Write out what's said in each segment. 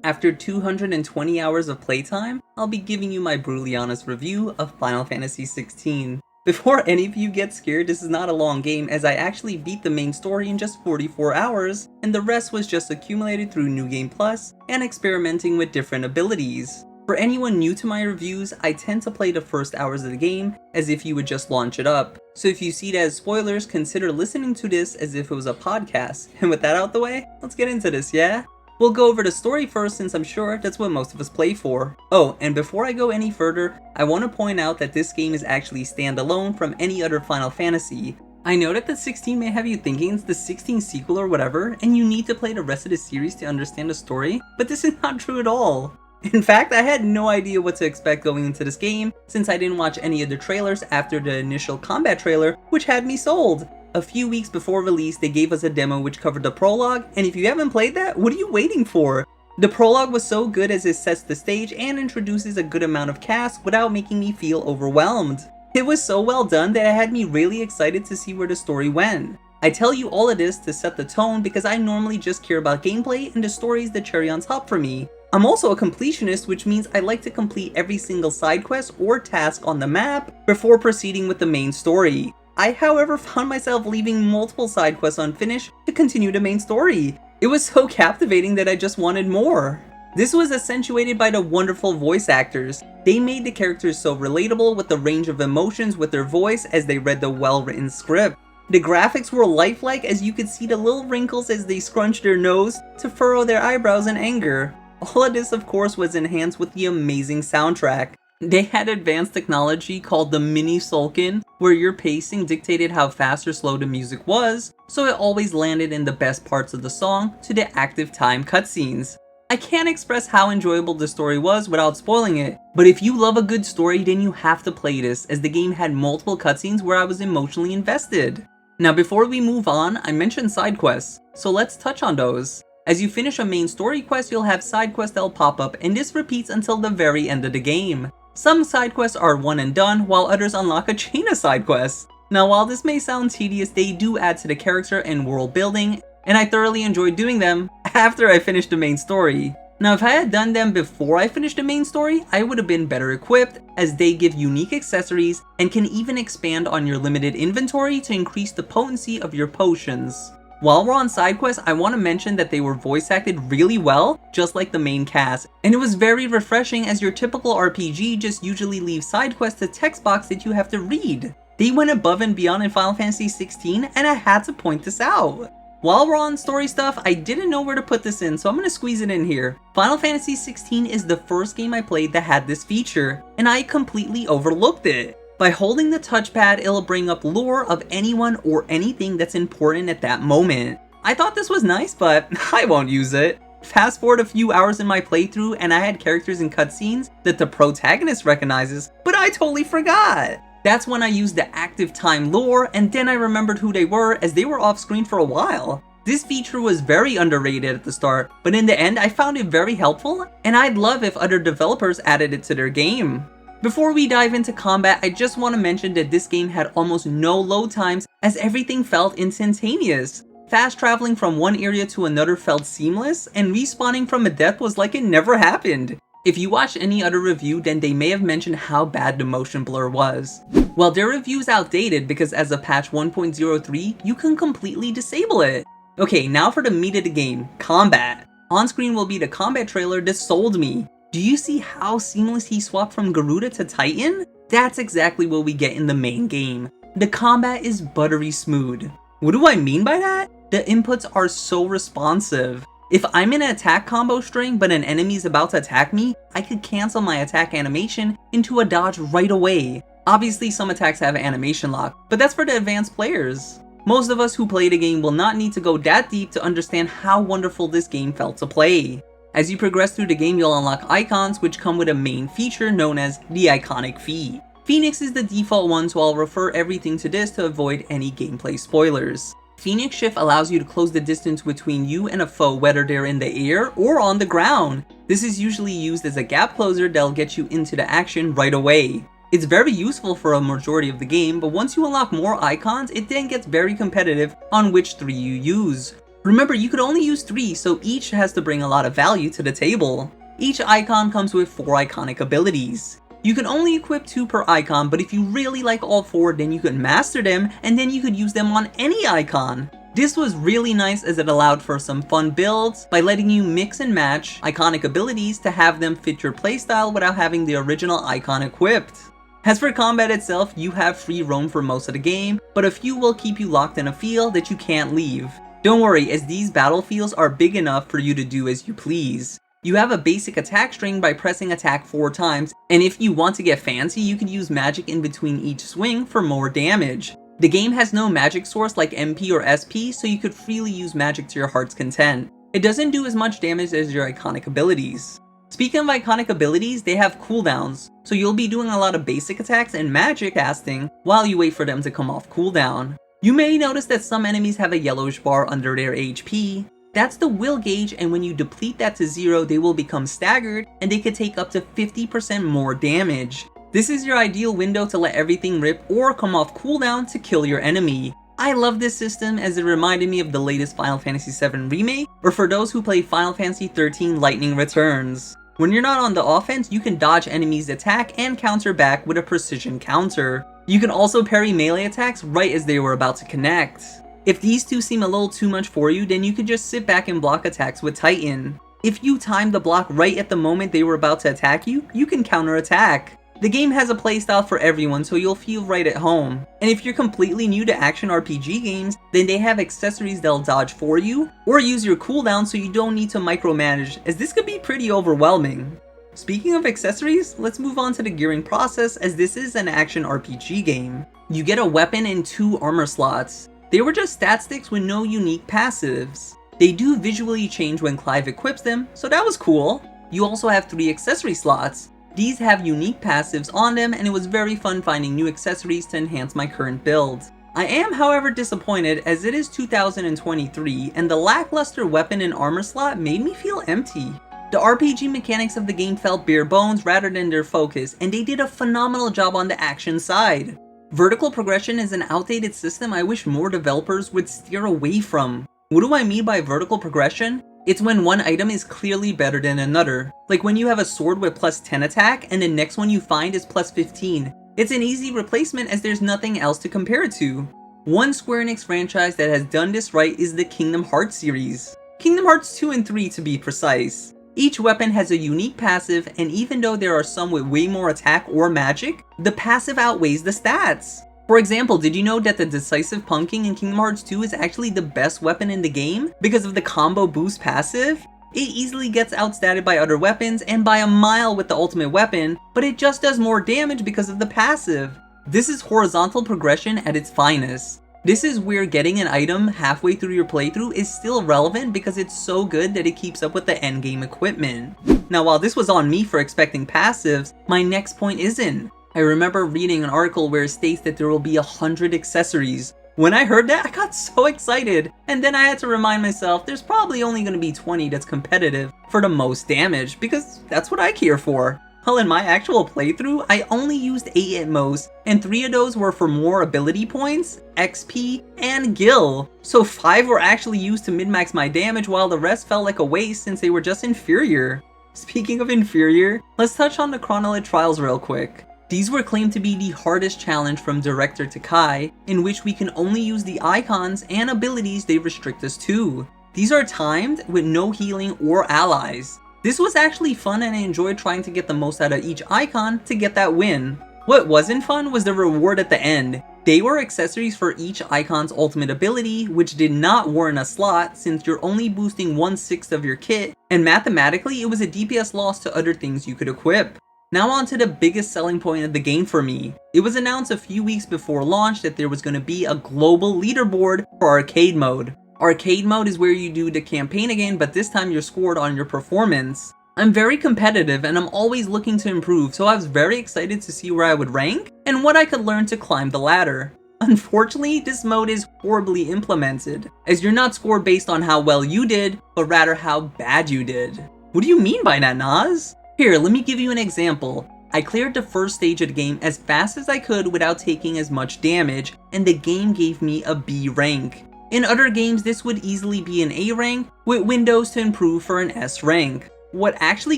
After 220 hours of playtime, I'll be giving you my brutally honest review of Final Fantasy XVI. Before any of you get scared, this is not a long game as I actually beat the main story in just 44 hours, and the rest was just accumulated through New Game Plus and experimenting with different abilities. For anyone new to my reviews, I tend to play the first hours of the game as if you would just launch it up. So if you see it as spoilers, consider listening to this as if it was a podcast. And with that out the way, let's get into this, yeah? We'll go over the story first since I'm sure that's what most of us play for. Oh, and before I go any further, I want to point out that this game is actually standalone from any other Final Fantasy. I know that the 16 may have you thinking it's the 16 sequel or whatever, and you need to play the rest of the series to understand the story, but this is not true at all. In fact, I had no idea what to expect going into this game, since I didn't watch any of the trailers after the initial combat trailer, which had me sold. A few weeks before release, they gave us a demo which covered the prologue, and if you haven't played that, what are you waiting for? The prologue was so good as it sets the stage and introduces a good amount of cast without making me feel overwhelmed. It was so well done that it had me really excited to see where the story went. I tell you all of this to set the tone because I normally just care about gameplay and the story is the cherry on top for me. I'm also a completionist, which means I like to complete every single side quest or task on the map before proceeding with the main story. I, however, found myself leaving multiple side quests unfinished to continue the main story. It was so captivating that I just wanted more. This was accentuated by the wonderful voice actors. They made the characters so relatable with the range of emotions with their voice as they read the well-written script. The graphics were lifelike as you could see the little wrinkles as they scrunched their nose to furrow their eyebrows in anger. All of this, of course, was enhanced with the amazing soundtrack. They had advanced technology called the Mini Sulkin, where your pacing dictated how fast or slow the music was, so it always landed in the best parts of the song to the active time cutscenes. I can't express how enjoyable the story was without spoiling it, but if you love a good story then you have to play this, as the game had multiple cutscenes where I was emotionally invested. Now before we move on, I mentioned side quests, so let's touch on those. As you finish a main story quest, you'll have side quests that'll pop up, and this repeats until the very end of the game. Some side quests are one and done, while others unlock a chain of side quests. Now while this may sound tedious, they do add to the character and world building, and I thoroughly enjoyed doing them after I finished the main story. Now if I had done them before I finished the main story, I would have been better equipped, as they give unique accessories and can even expand on your limited inventory to increase the potency of your potions. While we're on side quests, I want to mention that they were voice acted really well, just like the main cast, and it was very refreshing as your typical RPG just usually leaves side quests to text box that you have to read. They went above and beyond in Final Fantasy XVI, and I had to point this out. While we're on story stuff, I didn't know where to put this in, so I'm going to squeeze it in here. Final Fantasy XVI is the first game I played that had this feature, and I completely overlooked it. By holding the touchpad, it'll bring up lore of anyone or anything that's important at that moment. I thought this was nice, but I won't use it. Fast forward a few hours in my playthrough and I had characters in cutscenes that the protagonist recognizes, but I totally forgot. That's when I used the active time lore, and then I remembered who they were as they were off screen for a while. This feature was very underrated at the start, but in the end I found it very helpful, and I'd love if other developers added it to their game. Before we dive into combat, I just want to mention that this game had almost no load times as everything felt instantaneous. Fast traveling from one area to another felt seamless, and respawning from a death was like it never happened. If you watched any other review, then they may have mentioned how bad the motion blur was. Well, their review's outdated because as of patch 1.03, you can completely disable it. Okay, now for the meat of the game, combat. On screen will be the combat trailer that sold me. Do you see how seamless he swapped from Garuda to Titan? That's exactly what we get in the main game. The combat is buttery smooth. What do I mean by that? The inputs are so responsive. If I'm in an attack combo string but an enemy is about to attack me, I could cancel my attack animation into a dodge right away. Obviously some attacks have animation lock, but that's for the advanced players. Most of us who play the game will not need to go that deep to understand how wonderful this game felt to play. As you progress through the game, you'll unlock icons which come with a main feature known as the Iconic Feat. Phoenix is the default one, so I'll refer everything to this to avoid any gameplay spoilers. Phoenix Shift allows you to close the distance between you and a foe, whether they're in the air or on the ground. This is usually used as a gap closer that'll get you into the action right away. It's very useful for a majority of the game, but once you unlock more icons, it then gets very competitive on which 3 you use. Remember, you could only use 3, so each has to bring a lot of value to the table. Each icon comes with 4 iconic abilities. You can only equip 2 per icon, but if you really like all 4, then you could master them, and then you could use them on any icon. This was really nice as it allowed for some fun builds by letting you mix and match iconic abilities to have them fit your playstyle without having the original icon equipped. As for combat itself, you have free roam for most of the game, but a few will keep you locked in a field that you can't leave. Don't worry, as these battlefields are big enough for you to do as you please. You have a basic attack string by pressing attack 4 times, and if you want to get fancy, you could use magic in between each swing for more damage. The game has no magic source like MP or SP, so you could freely use magic to your heart's content. It doesn't do as much damage as your iconic abilities. Speaking of iconic abilities, they have cooldowns, so you'll be doing a lot of basic attacks and magic casting while you wait for them to come off cooldown. You may notice that some enemies have a yellowish bar under their HP. That's the will gauge, and when you deplete that to 0, they will become staggered and they could take up to 50% more damage. This is your ideal window to let everything rip or come off cooldown to kill your enemy. I love this system as it reminded me of the latest Final Fantasy VII Remake, or for those who play Final Fantasy XIII Lightning Returns. When you're not on the offense, you can dodge enemies' attack and counter back with a precision counter. You can also parry melee attacks right as they were about to connect. If these two seem a little too much for you, then you can just sit back and block attacks with Titan. If you time the block right at the moment they were about to attack you, you can counter attack. The game has a playstyle for everyone, so you'll feel right at home. And if you're completely new to action RPG games, then they have accessories that'll dodge for you, or use your cooldown so you don't need to micromanage, as this could be pretty overwhelming. Speaking of accessories, let's move on to the gearing process, as this is an action RPG game. You get a weapon and 2 armor slots. They were just stat sticks with no unique passives. They do visually change when Clive equips them, so that was cool. You also have 3 accessory slots. These have unique passives on them, and it was very fun finding new accessories to enhance my current build. I am, however, disappointed as it is 2023 and the lackluster weapon and armor slot made me feel empty. The RPG mechanics of the game felt bare bones rather than their focus, and they did a phenomenal job on the action side. Vertical progression is an outdated system I wish more developers would steer away from. What do I mean by vertical progression? It's when one item is clearly better than another. Like when you have a sword with plus 10 attack and the next one you find is plus 15. It's an easy replacement as there's nothing else to compare it to. One Square Enix franchise that has done this right is the Kingdom Hearts series. Kingdom Hearts 2 and 3 to be precise. Each weapon has a unique passive, and even though there are some with way more attack or magic, the passive outweighs the stats. For example, did you know that the Decisive Pumpkin in Kingdom Hearts 2 is actually the best weapon in the game because of the combo boost passive? It easily gets outstatted by other weapons and by a mile with the ultimate weapon, but it just does more damage because of the passive. This is horizontal progression at its finest. This is where getting an item halfway through your playthrough is still relevant because it's so good that it keeps up with the endgame equipment. Now, while this was on me for expecting passives, my next point isn't. I remember reading an article where it states that there will be 100 accessories. When I heard that, I got so excited, and then I had to remind myself there's probably only going to be 20 that's competitive for the most damage, because that's what I care for. Well, in my actual playthrough, I only used 8 at most, and 3 of those were for more ability points, XP, and gil. So 5 were actually used to min-max my damage, while the rest felt like a waste since they were just inferior. Speaking of inferior, let's touch on the Chronolit Trials real quick. These were claimed to be the hardest challenge from Director Takai, in which we can only use the icons and abilities they restrict us to. These are timed with no healing or allies. This was actually fun, and I enjoyed trying to get the most out of each icon to get that win. What wasn't fun was the reward at the end. They were accessories for each icon's ultimate ability, which did not warrant a slot since you're only boosting 1/6 of your kit, and mathematically it was a DPS loss to other things you could equip. Now on to the biggest selling point of the game for me. It was announced a few weeks before launch that there was going to be a global leaderboard for arcade mode. Arcade mode is where you do the campaign again, but this time you're scored on your performance. I'm very competitive and I'm always looking to improve, so I was very excited to see where I would rank and what I could learn to climb the ladder. Unfortunately, this mode is horribly implemented, as you're not scored based on how well you did, but rather how bad you did. What do you mean by that, Naz? Here, let me give you an example. I cleared the first stage of the game as fast as I could without taking as much damage, and the game gave me a B rank. In other games, this would easily be an A rank, with windows to improve for an S rank. What actually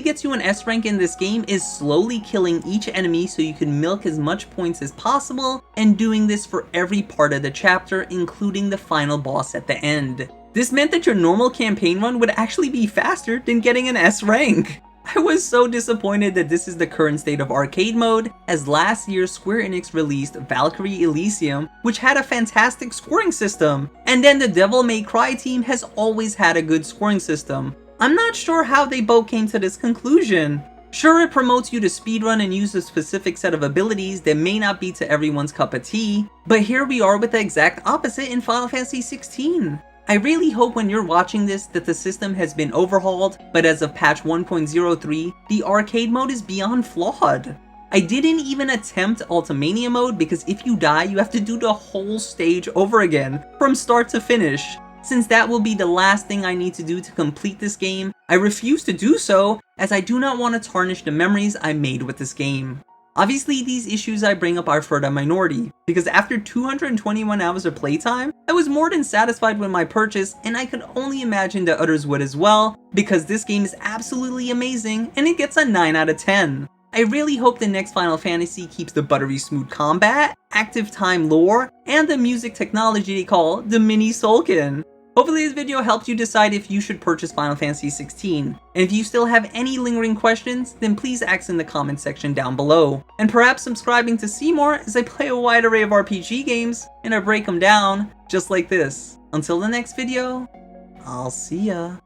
gets you an S rank in this game is slowly killing each enemy so you can milk as much points as possible, and doing this for every part of the chapter, including the final boss at the end. This meant that your normal campaign run would actually be faster than getting an S rank. I was so disappointed that this is the current state of arcade mode, as last year Square Enix released Valkyrie Elysium, which had a fantastic scoring system, and then the Devil May Cry team has always had a good scoring system. I'm not sure how they both came to this conclusion. Sure, it promotes you to speedrun and use a specific set of abilities that may not be to everyone's cup of tea, but here we are with the exact opposite in Final Fantasy XVI. I really hope when you're watching this that the system has been overhauled, but as of patch 1.03, the arcade mode is beyond flawed. I didn't even attempt Ultimania mode because if you die, you have to do the whole stage over again, from start to finish. Since that will be the last thing I need to do to complete this game, I refuse to do so, as I do not want to tarnish the memories I made with this game. Obviously, these issues I bring up are for the minority, because after 221 hours of playtime, I was more than satisfied with my purchase, and I could only imagine that others would as well, because this game is absolutely amazing, and it gets a 9 out of 10. I really hope the next Final Fantasy keeps the buttery smooth combat, active time lore, and the music technology they call the Mini Soulkin. Hopefully this video helped you decide if you should purchase Final Fantasy XVI, and if you still have any lingering questions, then please ask in the comment section down below, and perhaps subscribing to see more as I play a wide array of RPG games, and I break them down just like this. Until the next video, I'll see ya.